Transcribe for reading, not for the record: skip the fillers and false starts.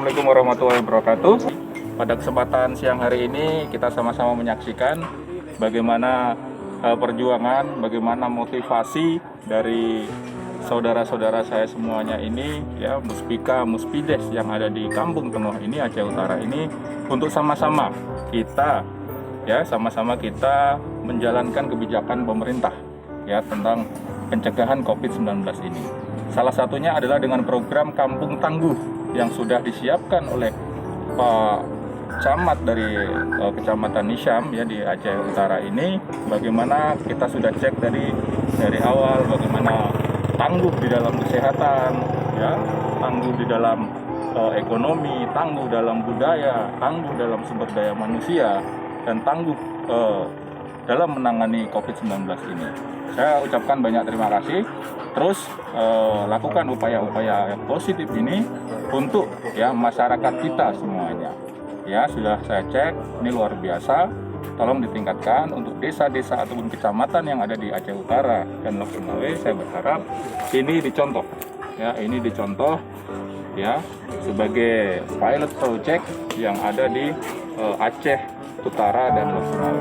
Assalamualaikum warahmatullahi wabarakatuh. Pada kesempatan siang hari ini kita sama-sama menyaksikan bagaimana perjuangan, bagaimana motivasi dari saudara-saudara saya semuanya ini, ya, Muspika, Muspides yang ada di Kampung Tenoh ini, Aceh Utara ini, untuk sama-sama kita, ya, sama-sama kita menjalankan kebijakan pemerintah, ya, tentang pencegahan COVID-19 ini. Salah satunya adalah dengan program Kampung Tangguh yang sudah disiapkan oleh Pak Camat dari Kecamatan Nisyam, ya, di Aceh Utara ini. Bagaimana kita sudah cek dari awal bagaimana tangguh di dalam kesehatan, ya, tangguh di dalam ekonomi, tangguh dalam budaya, tangguh dalam sumber daya manusia, dan tangguh dalam menangani COVID-19 ini. Saya ucapkan banyak terima kasih. Terus lakukan upaya-upaya yang positif ini untuk, ya, masyarakat kita semuanya. Ya, sudah saya cek, ini luar biasa. Tolong ditingkatkan untuk desa-desa ataupun kecamatan yang ada di Aceh Utara dan Lok Sumawe. Saya berharap ini dicontoh, ya, ini dicontoh, ya, sebagai pilot project yang ada di Aceh Utara dan Lok Sumawe.